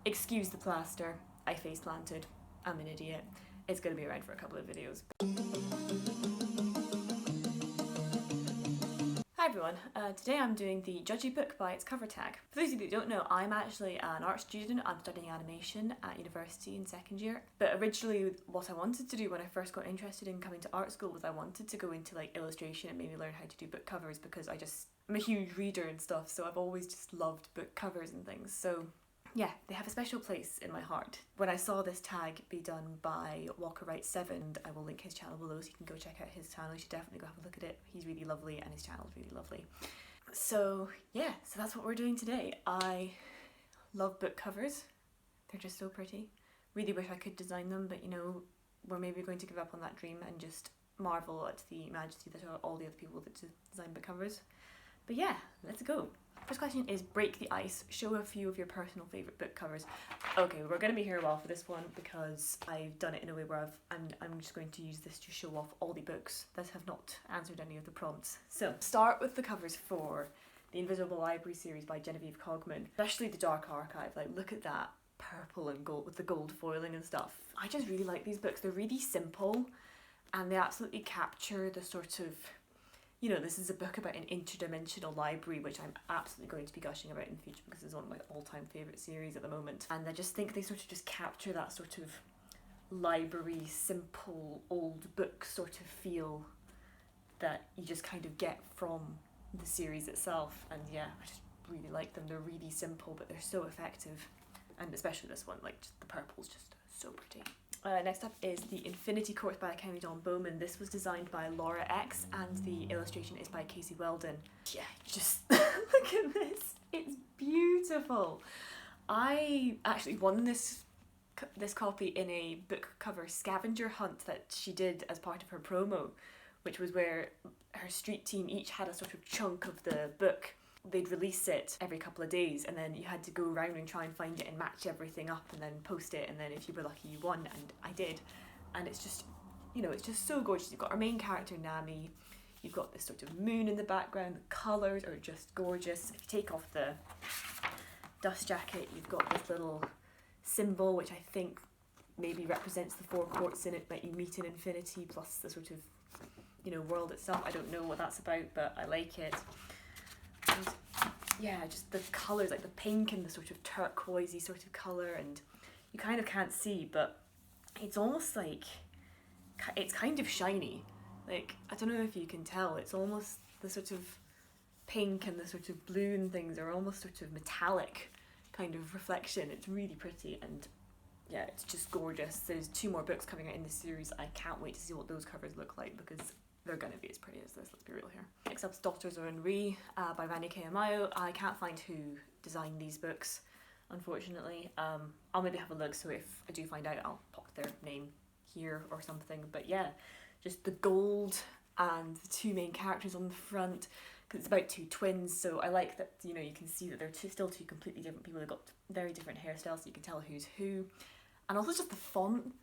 Excuse the plaster, I face planted, I'm an idiot. It's going to be around for a couple of videos. Hi everyone, today I'm doing the Judgy book by its cover tag. For those of you that don't know, I'm actually an art student. I'm studying animation at university in second year. But originally what I wanted to do when I first got interested in coming to art school was I wanted to go into like illustration and maybe learn how to do book covers, because I'm a huge reader and stuff, so I've always just loved book covers and things. So yeah, they have a special place in my heart. When I saw this tag be done by Walker Wright 7, I will link his channel below so you can go check out his channel. You should definitely go have a look at it. He's really lovely and his channel's really lovely. So yeah, so that's what we're doing today. I love book covers. They're just so pretty. Really wish I could design them, but you know, we're maybe going to give up on that dream and just marvel at the majesty that are all the other people that design book covers. But yeah, let's go. First question is break the ice. Show a few of your personal favourite book covers. Okay, we're going to be here a while for this one because I've done it in a way where I'm just going to use this to show off all the books that have not answered any of the prompts. So, start with the covers for the Invisible Library series by Genevieve Cogman, especially the Dark Archive. Like, look at that purple and gold with the gold foiling and stuff. I just really like these books. They're really simple and they absolutely capture the sort of, you know, this is a book about an interdimensional library, which I'm absolutely going to be gushing about in the future because it's one of my all-time favourite series at the moment. And I just think they sort of just capture that sort of library, simple, old book sort of feel that you just kind of get from the series itself. And yeah, I just really like them. They're really simple, but they're so effective. And especially this one, like just the purple's just so pretty. Next up is The Infinity Court by Kemi Dawn Bowman. This was designed by Laura X and the illustration is by Casey Weldon. Yeah, just look at this. It's beautiful. I actually won this copy in a book cover scavenger hunt that she did as part of her promo, which was where her street team each had a sort of chunk of the book. They'd release it every couple of days and then you had to go around and try and find it and match everything up and then post it, and then if you were lucky you won, and I did. And it's just, you know, it's just so gorgeous. You've got our main character Nami, you've got this sort of moon in the background, the colours are just gorgeous. If you take off the dust jacket, you've got this little symbol which I think maybe represents the four courts in it that you meet in Infinity, plus the sort of, you know, world itself. I don't know what that's about, but I like it. And yeah, just the colours, like the pink and the sort of turquoisey sort of colour, and you kind of can't see, but it's almost like, it's kind of shiny. Like, I don't know if you can tell, it's almost the sort of pink and the sort of blue and things are almost sort of metallic kind of reflection. It's really pretty and yeah, it's just gorgeous. There's 2 more books coming out in this series. I can't wait to see what those covers look like because they're going to be as pretty as this, let's be real here. Next up is Daughters of Enri by Rani Amayo. I can't find who designed these books, unfortunately. I'll maybe have a look, so if I do find out, I'll pop their name here or something. But yeah, just the gold and the 2 main characters on the front, because it's about 2 twins, so I like that, you know, you can see that they're still 2 completely different people. They've got very different hairstyles, so you can tell who's who. And also just the font.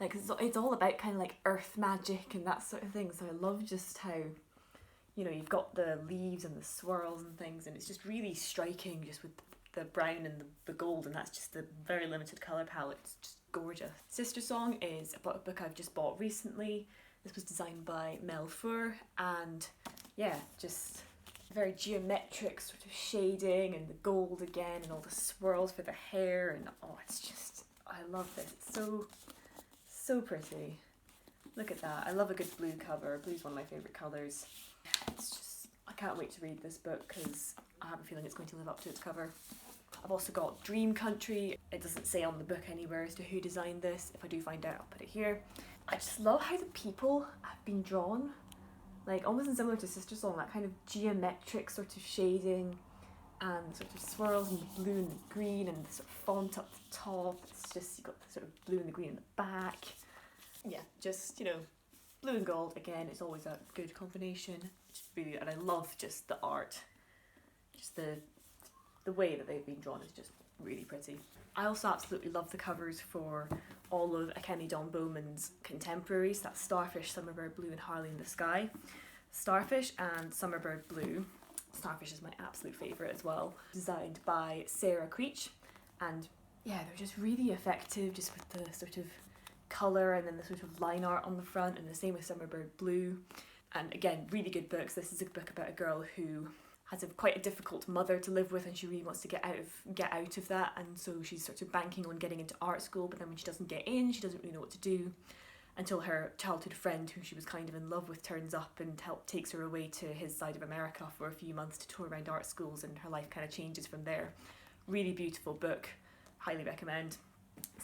Like, it's all about kind of like earth magic and that sort of thing, so I love just how, you know, you've got the leaves and the swirls and things, and it's just really striking just with the brown and the gold, and that's just the very limited colour palette. It's just gorgeous. Sister Song is a book I've just bought recently. This was designed by Mel Fur, and yeah, just very geometric sort of shading and the gold again and all the swirls for the hair, and oh, it's just, I love this. It's so pretty. Look at that. I love a good blue cover. Blue's one of my favourite colours. It's just, I can't wait to read this book because I have a feeling it's going to live up to its cover. I've also got Dream Country. It doesn't say on the book anywhere as to who designed this. If I do find out, I'll put it here. I just love how the people have been drawn. Like, almost similar to Sister Song, that kind of geometric sort of shading and sort of swirls and the blue and the green and the sort of font up the top. It's just, you've got the sort of blue and the green in the back. Yeah, just, you know, blue and gold, again, it's always a good combination. It's really, and I love just the art. Just the way that they've been drawn is just really pretty. I also absolutely love the covers for all of Kemi Dawn Bowman's contemporaries. That's Starfish, Summerbird Blue and Harley in the Sky. Starfish and Summerbird Blue. Starfish is my absolute favourite as well. Designed by Sarah Creech, and yeah, they're just really effective, just with the sort of colour and then the sort of line art on the front, and the same with Summerbird Blue. And again, really good books. This is a book about a girl who has quite a difficult mother to live with, and she really wants to get out of that, and so she's sort of banking on getting into art school, but then when she doesn't get in, she doesn't really know what to do, until her childhood friend, who she was kind of in love with, turns up and takes her away to his side of America for a few months to tour around art schools, and her life kind of changes from there. Really beautiful book, highly recommend.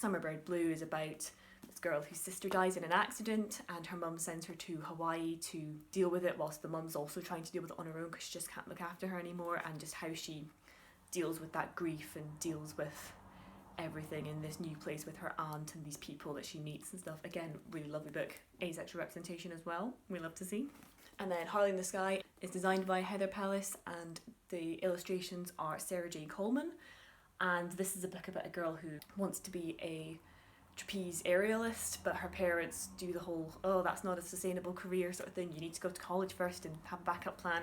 Summerbird Blue is about this girl whose sister dies in an accident, and her mum sends her to Hawaii to deal with it, whilst the mum's also trying to deal with it on her own because she just can't look after her anymore, and just how she deals with that grief and deals with everything in this new place with her aunt and these people that she meets and stuff. Again, really lovely book. Asexual representation as well, we love to see. And then Harley in the Sky is designed by Heather Palace, and the illustrations are Sarah J. Coleman. And this is a book about a girl who wants to be a trapeze aerialist, but her parents do the whole, oh, that's not a sustainable career sort of thing, you need to go to college first and have a backup plan.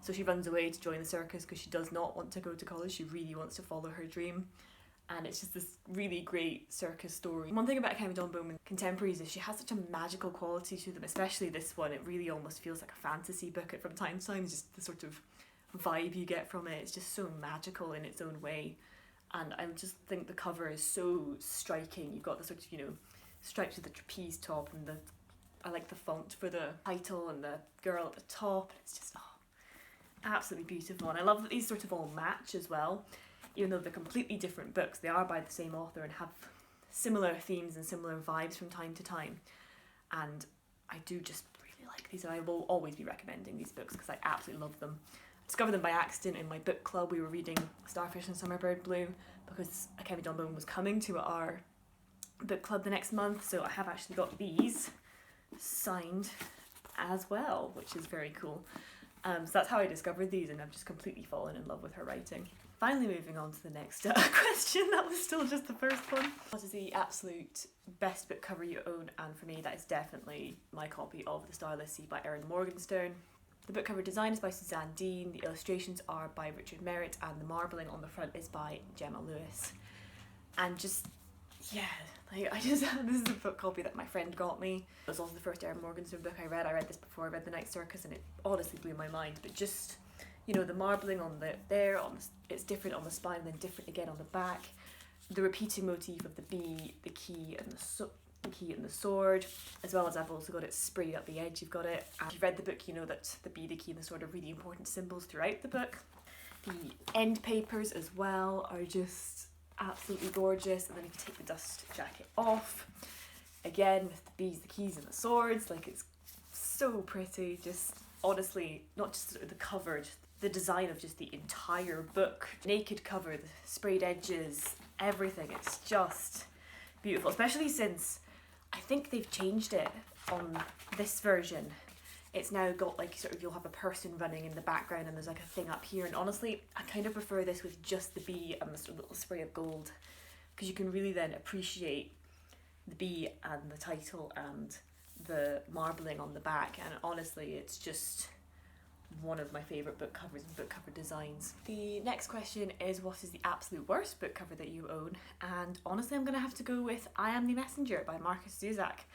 So she runs away to join the circus because she does not want to go to college, she really wants to follow her dream. And it's just this really great circus story. One thing about Kemi Dawn Bowman contemporaries is she has such a magical quality to them, especially this one. It really almost feels like a fantasy book from time to time, just the sort of vibe you get from it. It's just so magical in its own way. And I just think the cover is so striking. You've got the sort of, you know, stripes with the trapeze top, and I like the font for the title and the girl at the top. It's just absolutely beautiful. And I love that these sort of all match as well. Even though they're completely different books, they are by the same author and have similar themes and similar vibes from time to time. And I do just really like these, and I will always be recommending these books because I absolutely love them. I discovered them by accident in my book club. We were reading Starfish and Summerbird Blue because Kemi Dawn Bowman was coming to our book club the next month, so I have actually got these signed as well, which is very cool. So that's how I discovered these, and I've just completely fallen in love with her writing. Finally, moving on to the next question. That was still just the first one. What is the absolute best book cover you own? And for me, that is definitely my copy of The Starless Sea by Erin Morgenstern. The book cover design is by Suzanne Dean, the illustrations are by Richard Merritt, and the marbling on the front is by Gemma Lewis. And just, yeah, this is a book copy that my friend got me. It was also the first Erin Morgenstern book I read. I read this before I read The Night Circus, and it honestly blew my mind. But just, you know, the marbling on it's different on the spine and then different again on the back. The repeating motif of the bee, the key, and the key and the sword, as well as I've also got it sprayed up the edge. You've got it. And if you've read the book, you know that the bee, the key, and the sword are really important symbols throughout the book. The end papers as well are just absolutely gorgeous. And then if you take the dust jacket off, again with the bees, the keys, and the swords, like it's so pretty. Just honestly, not just the cover, just the design of just the entire book, naked cover, the sprayed edges, everything. It's just beautiful, especially since I think they've changed it on this version. It's now got like sort of, you'll have a person running in the background and there's like a thing up here, and honestly I kind of prefer this with just the bee and this little spray of gold, because you can really then appreciate the bee and the title and the marbling on the back, and honestly it's just one of my favourite book covers and book cover designs. The next question is, what is the absolute worst book cover that you own? And honestly I'm going to have to go with I Am the Messenger by Markus Zusak.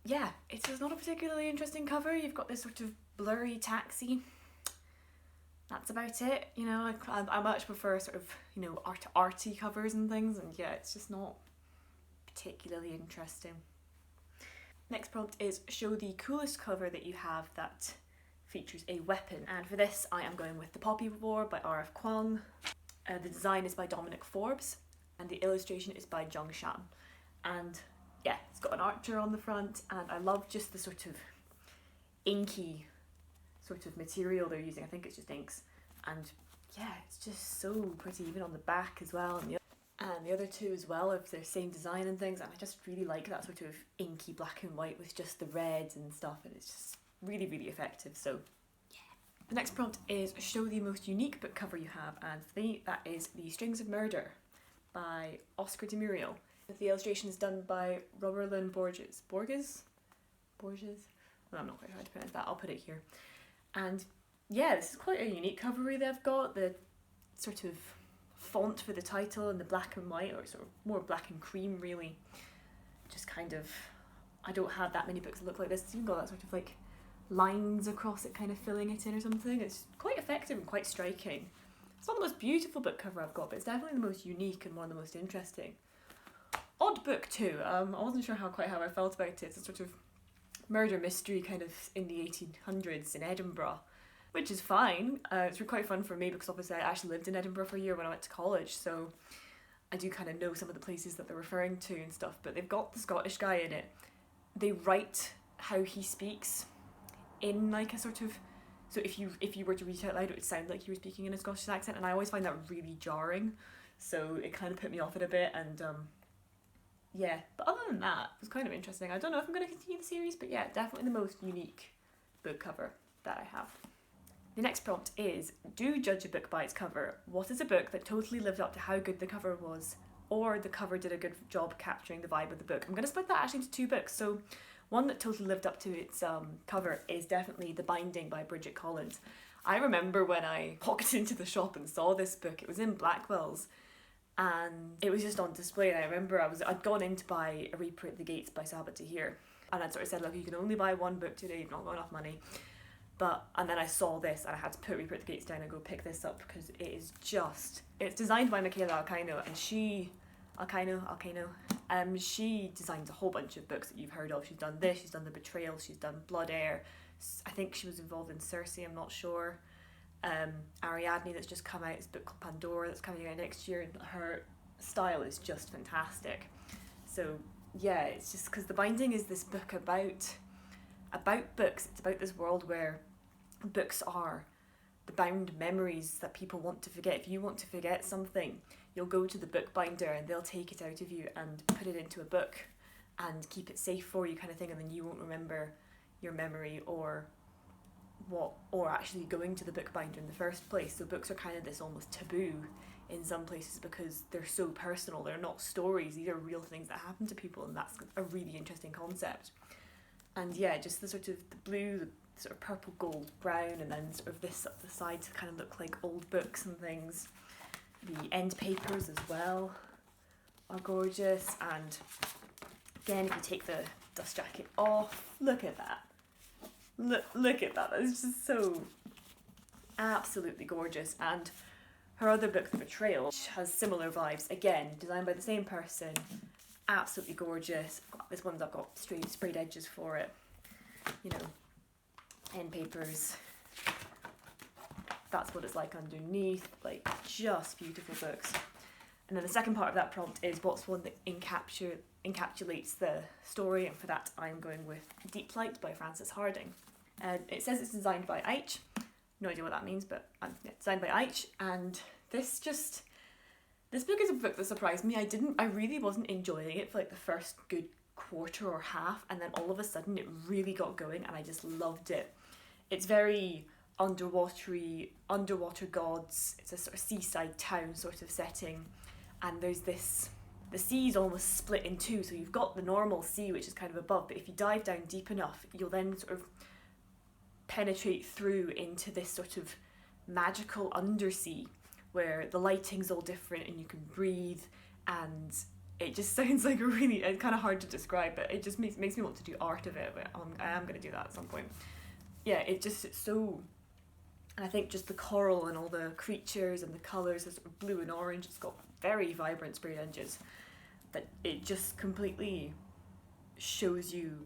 Yeah, it's just not a particularly interesting cover. You've got this sort of blurry taxi. That's about it. You know, I much prefer sort of, you know, arty covers and things, and yeah, it's just not particularly interesting. Next prompt is, show the coolest cover that you have that features a weapon. And for this I am going with The Poppy War by R.F. Kuang. The design is by Dominic Forbes and the illustration is by Zhong Shan. And yeah, it's got an archer on the front, and I love just the sort of inky sort of material they're using. I think it's just inks, and yeah, it's just so pretty, even on the back as well, and the other two as well have their same design and things, and I just really like that sort of inky black and white with just the reds and stuff, and it's just really, really effective. So yeah. The next prompt is, show the most unique book cover you have, and for me that is The Strings of Murder by Oscar de Muriel. The illustration is done by Roberlin Borges? Well, I'm not quite sure how to pronounce that, I'll put it here. And yeah, this is quite a unique cover they've got. The sort of font for the title and the black and white, or sort of more black and cream really, just kind of, I don't have that many books that look like this. You've got that sort of like lines across it kind of filling it in or something. It's quite effective and quite striking. It's not the most beautiful book cover I've got, but it's definitely the most unique and one of the most interesting. Odd book too. I wasn't sure quite how I felt about it. It's a sort of murder mystery kind of in the 1800s in Edinburgh, which is fine. It's quite fun for me because obviously I actually lived in Edinburgh for a year when I went to college, so I do kind of know some of the places that they're referring to and stuff, but they've got the Scottish guy in it. They write how he speaks in like a sort of, so if you were to read it out loud, it would sound like you were speaking in a Scottish accent, and I always find that really jarring, so it kind of put me off it a bit. And yeah, but other than that, it was kind of interesting. I don't know if I'm going to continue the series, but yeah, definitely the most unique book cover that I have. The next prompt is, do judge a book by its cover. What is a book that totally lived up to how good the cover was, or the cover did a good job capturing the vibe of the book? I'm going to split that actually into two books. So one that totally lived up to its cover is definitely The Binding by Bridget Collins. I remember when I walked into the shop and saw this book, it was in Blackwell's, and it was just on display, and I remember I'd gone in to buy A Reaper at the Gates by Sabbath Tahir, and I'd sort of said, look, you can only buy one book today, you've not got enough money. And then I saw this and I had to put Reaper at the Gates down and go pick this up because it is just, it's designed by Michaela Alcaino, and she designs a whole bunch of books that you've heard of. She's done this, she's done The Betrayal, she's done Blood Air, I think she was involved in Circe, I'm not sure. Ariadne that's just come out, this book called Pandora that's coming out next year, and her style is just fantastic. So yeah, it's just because The Binding is this book about books. It's about this world where books are the bound memories that people want to forget. If you want to forget something, you'll go to the bookbinder and they'll take it out of you and put it into a book and keep it safe for you kind of thing, and then you won't remember your memory or actually going to the bookbinder in the first place. So books are kind of this almost taboo in some places because they're so personal. They're not stories, these are real things that happen to people, and that's a really interesting concept. And yeah, just the sort of the blue, the sort of purple, gold, brown, and then sort of this up the side to kind of look like old books and things. The end papers as well are gorgeous, and again, if you take the dust jacket off, look at that. Look at that, that's just so absolutely gorgeous. And her other book, The Betrayal, has similar vibes, again, designed by the same person, absolutely gorgeous. This one's I've got sprayed edges for it, you know, end papers, that's what it's like underneath, like just beautiful books. And then the second part of that prompt is, what's one that encapsulates the story, and for that I'm going with Deep Light by Frances Harding. It says it's designed by Aitch, no idea what that means, but designed by Aitch, and this book is a book that surprised me. I really wasn't enjoying it for like the first good quarter or half, and then all of a sudden it really got going and I just loved it. It's very underwater gods, it's a sort of seaside town sort of setting, and there's this, the sea's almost split in two, so you've got the normal sea which is kind of above, but if you dive down deep enough you'll then sort of penetrate through into this sort of magical undersea where the lighting's all different and you can breathe, and it just sounds like a really, it's kind of hard to describe, but it just makes me want to do art of it, but I am going to do that at some point. Yeah, it's so, and I think just the coral and all the creatures and the colours, the sort of blue and orange, it's got very vibrant sprayed edges, that it just completely shows you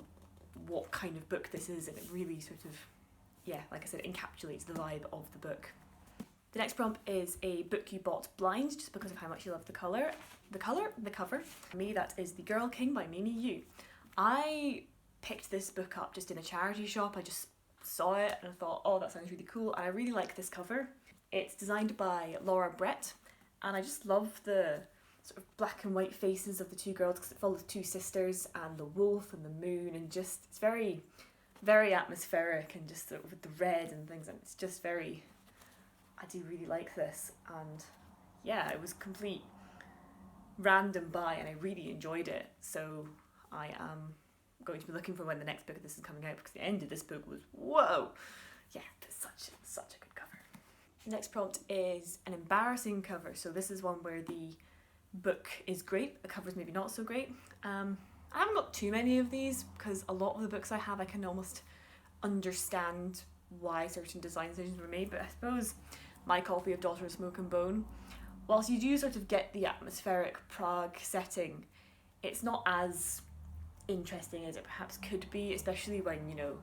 what kind of book this is, and it really sort of, yeah, like I said, encapsulates the vibe of the book. The next prompt is a book you bought blind just because of how much you love the cover. For me, that is The Girl King by Mimi Yu. I picked this book up just in a charity shop. I just saw it and I thought, oh, that sounds really cool, and I really like this cover. It's designed by Laura Brett, and I just love the sort of black and white faces of the two girls because it follows two sisters and the wolf and the moon, and just, it's very, very atmospheric, and just sort of with the red and things, and it's just very, I do really like this. And yeah, it was complete random buy and I really enjoyed it, so I am going to be looking for when the next book of this is coming out, because the end of this book was, whoa, yeah, it's such a good cover. Next prompt is an embarrassing cover. So this is one where the book is great, the cover's maybe not so great. I haven't got too many of these because a lot of the books I have I can almost understand why certain design decisions were made, but I suppose my copy of Daughter of Smoke and Bone, whilst you do sort of get the atmospheric Prague setting, it's not as interesting as it perhaps could be, especially when, you know,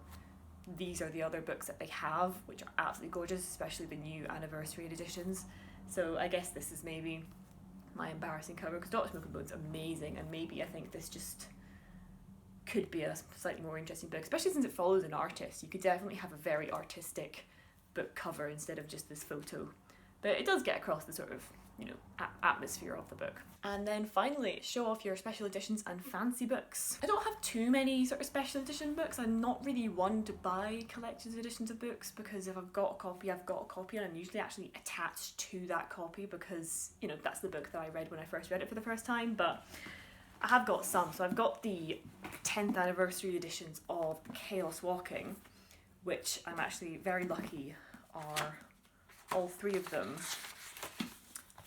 these are the other books that they have, which are absolutely gorgeous, especially the new anniversary editions. So I guess this is maybe my embarrassing cover, because Daughter of Smoke and Bone's amazing, and maybe I think this just could be a slightly more interesting book, especially since it follows an artist. You could definitely have a very artistic book cover instead of just this photo. But it does get across the sort of, you know, atmosphere of the book. And then finally, show off your special editions and fancy books. I don't have too many sort of special edition books. I'm not really one to buy collector's editions of books, because if I've got a copy, I've got a copy, and I'm usually actually attached to that copy because, you know, that's the book that I read when I first read it for the first time. But I have got some. So I've got the 10th anniversary editions of Chaos Walking, which I'm actually very lucky are all three of them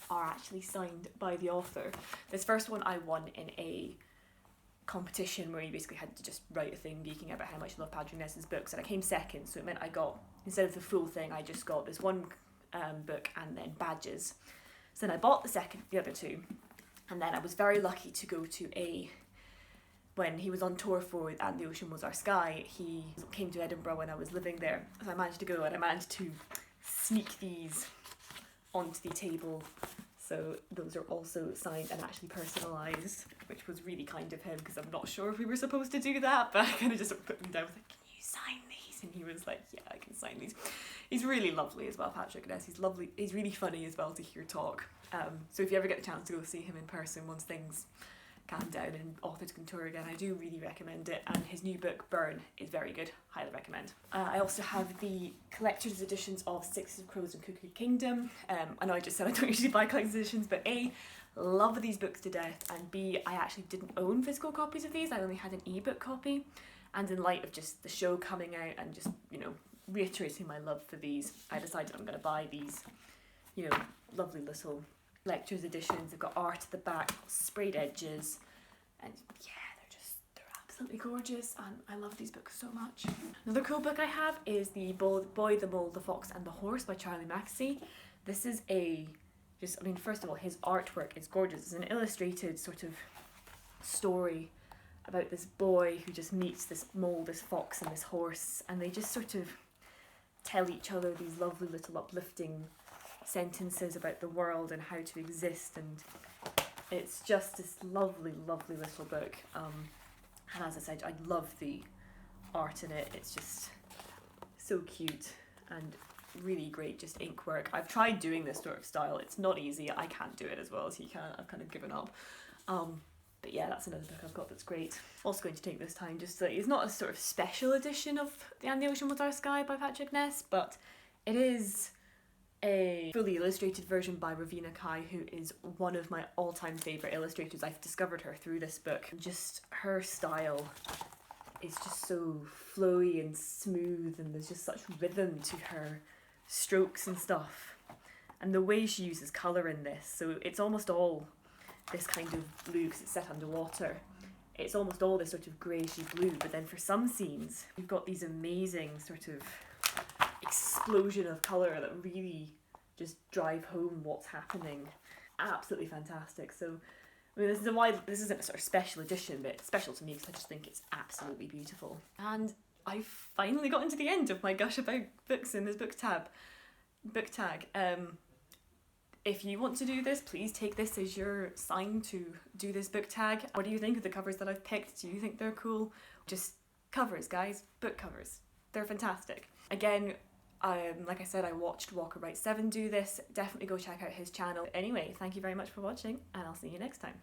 are actually signed by the author. This first one I won in a competition where you basically had to just write a thing geeking about how much you love Patrick Ness's books, and I came second, so it meant I got, instead of the full thing, I just got this one book and then badges. So then I bought the other two, and then I was very lucky to go to when he was on tour for And the Ocean Was Our Sky, he came to Edinburgh when I was living there, so I managed to go, and I managed to sneak these onto the table. So those are also signed and actually personalised, which was really kind of him, because I'm not sure if we were supposed to do that, but I kind of just put them down. I was like, can you sign these? And he was like, yeah, I can sign these. He's really lovely as well, Patrick Ness. He's lovely. He's really funny as well to hear talk. So if you ever get the chance to go see him in person once things calm down and authors can tour again, I do really recommend it. And his new book, Burn, is very good. Highly recommend. I also have the collector's editions of Six of Crows and Cuckoo Kingdom. I know I just said I don't usually buy collector's editions, but A, love these books to death, and B, I actually didn't own physical copies of these. I only had an ebook copy, and in light of just the show coming out and just, you know, reiterating my love for these, I decided I'm going to buy these, you know, lovely little collector's editions. They've got art at the back, sprayed edges, and yeah, they're absolutely gorgeous, and I love these books so much. Another cool book I have is The Boy, the Mole, the Fox and the Horse by Charlie Mackesy. This is first of all, his artwork is gorgeous. It's an illustrated sort of story about this boy who just meets this mole, this fox and this horse, and they just sort of tell each other these lovely little uplifting sentences about the world and how to exist, and it's just this lovely, lovely little book. And as I said, I love the art in it. It's just so cute and really great, just ink work. I've tried doing this sort of style. It's not easy. I can't do it as well as he can. I've kind of given up. But yeah, that's another book I've got that's great. Also going to take this time just to, it's not a sort of special edition of And the Ocean Was Our Sky by Patrick Ness, but it is a fully illustrated version by Ravina Kai, who is one of my all-time favourite illustrators. I've discovered her through this book. Just her style is just so flowy and smooth, and there's just such rhythm to her strokes and stuff. And the way she uses colour in this, so it's almost all this kind of blue because it's set underwater. It's almost all this sort of greyish blue, but then for some scenes we've got these amazing sort of explosion of colour that really just drive home what's happening. Absolutely fantastic. So I mean, this isn't a sort of special edition, but it's special to me because I just think it's absolutely beautiful. And I've finally gotten to the end of my gush about books in this book tag. If you want to do this, please take this as your sign to do this book tag. What do you think of the covers that I've picked? Do you think they're cool? Just covers, guys. Book covers. They're fantastic. Again, like I said, I watched Walker Wright 7 do this. Definitely go check out his channel. Anyway, thank you very much for watching, and I'll see you next time.